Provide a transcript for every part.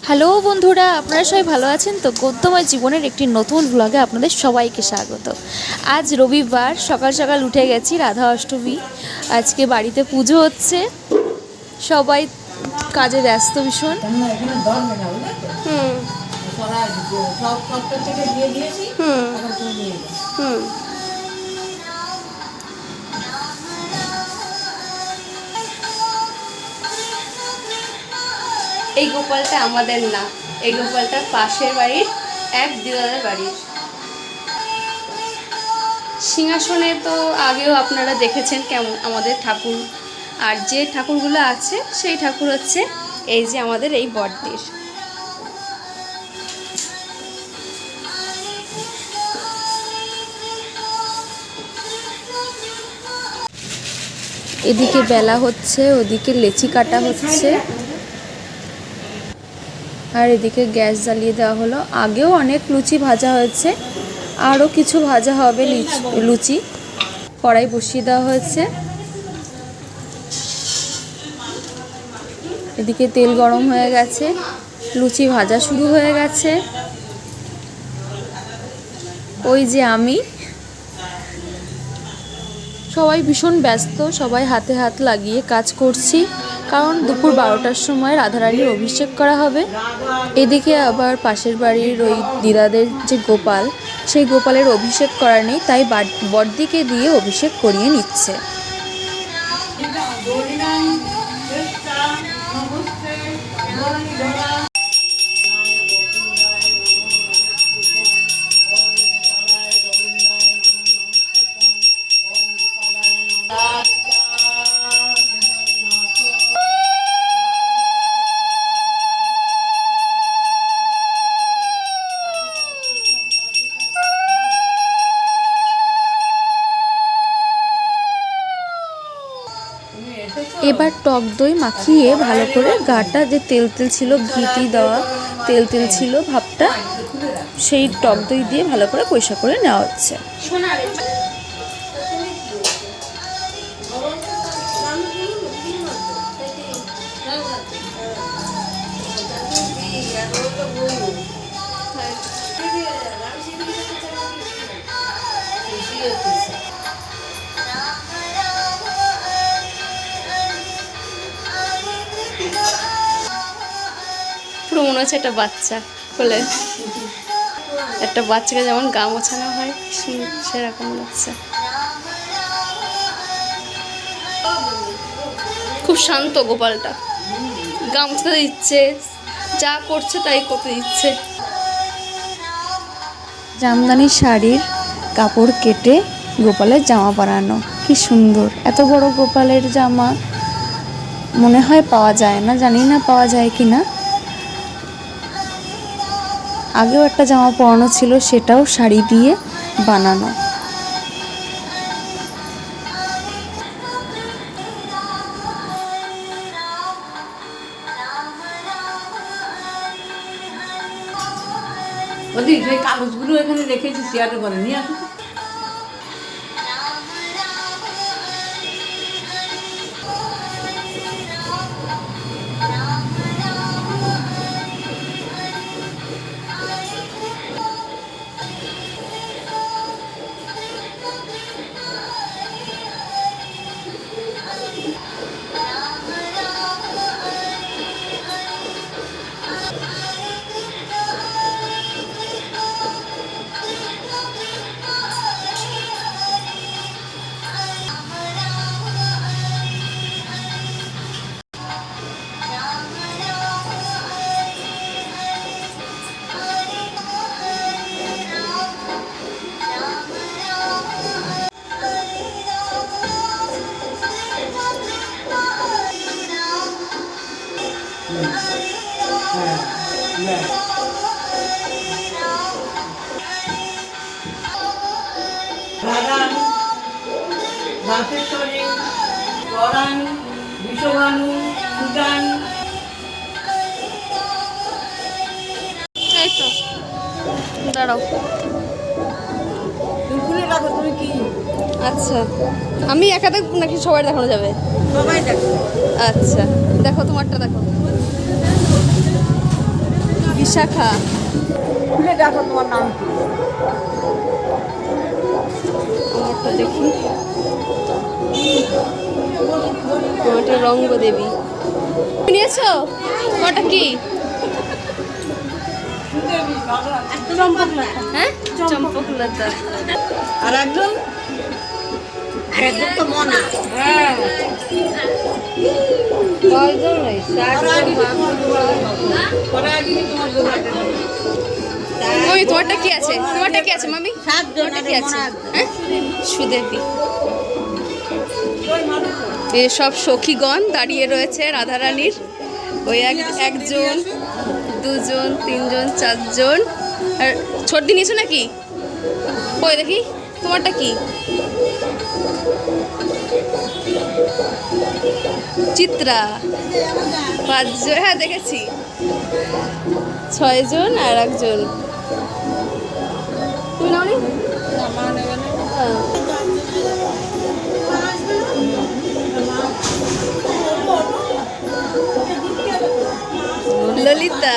Hello বন্ধুরা, আপনারা সবাই ভালো আছেন তো? গদ্যময় জীবনের একটি নতুন ব্লগে আপনাদের সবাইকে স্বাগত। আজ রবিবার, সকাল সকাল উঠে গেছি, রাধা অষ্টমী। আজকে বাড়িতে পুজো হচ্ছে, সবাই কাজে ব্যস্ত ভীষণ। এই গোপালটা আমাদের না, এই গোপালটা পাশের বাড়ির এক দিদাদের বাড়ির। সিংহাসনে তো আগেও আপনারা দেখেছেন কেমন আমাদের ঠাকুর, আর যে ঠাকুরগুলো আছে সেই ঠাকুর হচ্ছে এই যে আমাদের এই বড়দির। এদিকে বেলা হচ্ছে, ওদিকে লেচি কাটা হচ্ছে, আর এদিকে গ্যাস জ্বালিয়ে দেওয়া হলো। আগেও অনেক লুচি ভাজা হয়েছে, আরও কিছু ভাজা হবে লুচি। কড়াই বসিয়ে দেওয়া হয়েছে, এদিকে তেল গরম হয়ে গেছে, লুচি ভাজা শুরু হয়ে গেছে। ওই যে আমি, সবাই ভীষণ ব্যস্ত, সবাই হাতে হাত লাগিয়ে কাজ করছি, কারণ দুপুর 12টার সময় রাধারানীর অভিষেক করা হবে। এদিকে আবার পাশের বাড়ির ওই দিদাদের যে গোপাল, সেই গোপালের অভিষেক করা নেই, তাই বড়দিকে দিয়ে অভিষেক করিয়ে নিচ্ছে। এবার টক দই মাখিয়ে ভালো করে গাটা, যে তেল তেল ছিল, ঘিটি দেওয়া তেল তেল ছিল ভাবটা, সেই টক দই দিয়ে ভালো করে পরিষ্কার করে নেওয়া হচ্ছে। পুরো মনে হচ্ছে একটা বাচ্চা কোলে, একটা বাচ্চাকে যেমন গা মোছানো হয় সেরকম লাগছে। খুব শান্ত গোপালটা, গা মোছাতে দিচ্ছে, যা করছে তাই করতে দিচ্ছে। জামদানি শাড়ির কাপড় কেটে গোপালের জামা বানানো, কি সুন্দর! এত বড় গোপালের জামা মনে হয় পাওয়া যায় না, জানি না পাওয়া যায় কি না। আগেও একটা জামা পরানো ছিল, সেটাও শাড়ি দিয়ে বানানো। কাগজগুলো এখানে রেখেছি, চেয়ারে করে নিয়ে আসো। রাধান, দাসেশ্বরী, পরাণ, বিশ্বভানু, সুজান। এই তো দাঁড়াও, তুমি খুলে রাখো। তুমি কি? আচ্ছা, আমি একা দেখব নাকি সবাই দেখানো যাবে? সবাই দেখো। আচ্ছা, দেখো তোমারটা দেখো। বিশাখা। খুলে দেখো তোমার নাম কি? আমারটা দেখি, আমারটা রঙ্গদেবী। নিয়েছো? তোমারটা কি? হ্যাঁ, চম্পকলতা। আর একজন তো মনা। হ্যাঁ মামি তোমারটা কি আছে? তোমারটা কি আছে মামি? তোমারটা কি আছে? হ্যাঁ, সুদেবী। এসব সখীগণ দাঁড়িয়ে রয়েছে রাধারানীর। ওই একজন, দুজন, তিনজন, চারজন। আর ছোট নিয়েছো নাকি? ওই দেখি তোমারটা কি? চিত্রা। 5 জন, হ্যাঁ দেখেছি। 6 জন আর একজন। তুমি নাওনি? হ্যাঁ। ললিতা।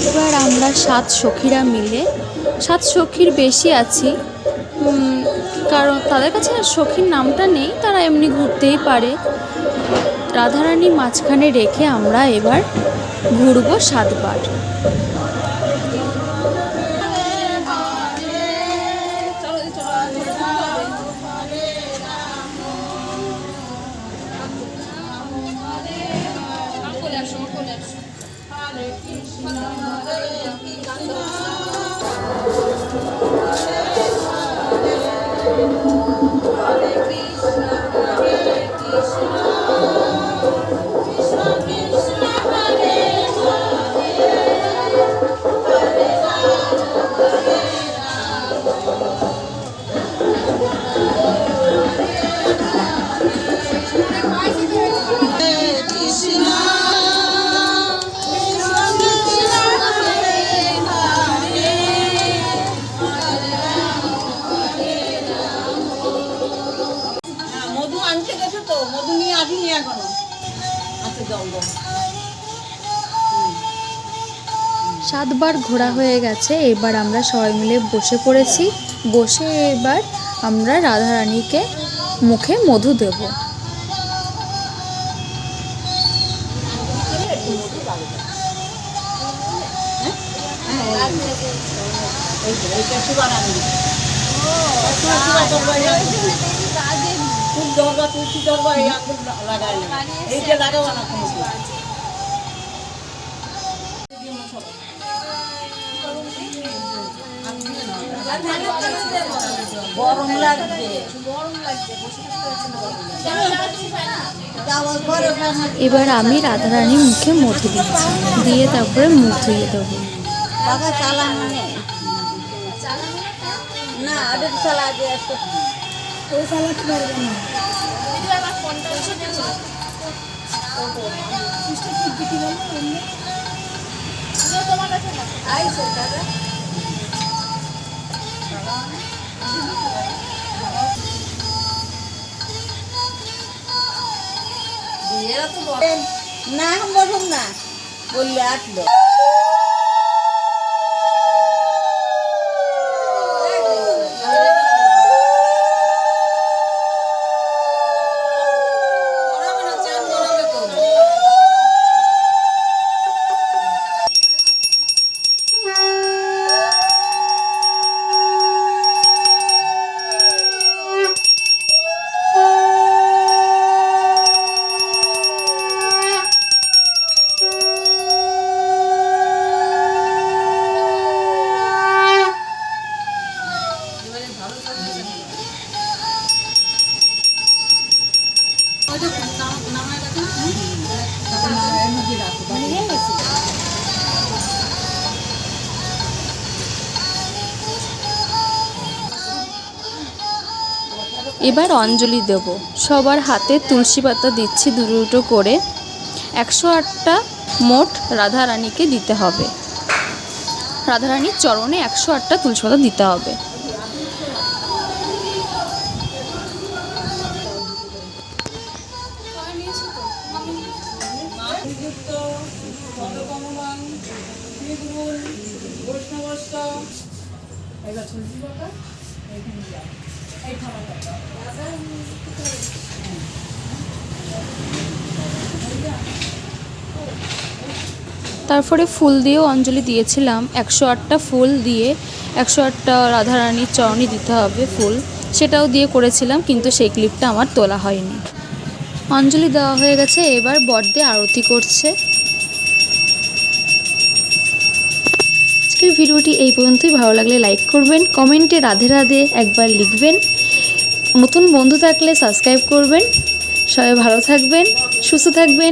এবার আমরা 7 সখীরা মিলে, 7 সখীর বেশি আছি, কারণ তাদের কাছে আর সখীর নামটা নেই, তারা এমনি ঘুরতেই পারে। রাধারানী মাঝখানে রেখে আমরা এবার ঘুরবো 7 বার। মধু আনতে গেছে তো, মধু নিয়ে আসিনি এখনো। আচ্ছা যাও যাও। 7 বার ঘোরা হয়ে গেছে, এবার আমরা সবাই মিলে বসে পড়েছি। বসে এবার আমরা রাধারানীকে মুখে মধু দেব। তুলসী দরবার এই আঙ্গুল লাগাই, এইটা লাগাবো না কোনো। গরম লাগছে, এবার আমি রাধারানীর মুখে মধু দিচ্ছি, দিয়ে তারপরে মুখ ধুয়ে দেবো। বাবা চালানো নেই না, আদের চালা দিয়ে ওই চালাতে পারবে না। না এখন বসুন না বললে আসলো। এবার অঞ্জলি দেব। সবার হাতে তুলসী পাতা দিচ্ছি দুটো করে। 108টা মোট রাধারানীকে দিতে হবে। রাধারানীর চরণে 108টা তুলসী পাতা দিতে হবে। শ্রীযুক্ত পদকমলং শ্রীগুরুন বৈষ্ণবস্ত এবার তুলসী পাতা এইখানে যাও এই থামাটা তারপরে ফুল দিয়েও অঞ্জলি দিয়েছিলাম। 108টা ফুল দিয়ে 108টা রাধারানীর চরণে দিতে হবে ফুল, সেটাও দিয়ে করেছিলাম, কিন্তু সেই ক্লিপটা আমার তোলা হয়নি। অঞ্জলি দেওয়া হয়ে গেছে, এবার বড়দি আরতি করছে। আজকের ভিডিওটি এই পর্যন্তই। ভালো লাগলে লাইক করবেন, কমেন্টে রাধে রাধে একবার লিখবেন। নতুন বন্ধু থাকলে সাবস্ক্রাইব করবেন। সবাই ভালো থাকবেন, সুস্থ থাকবেন।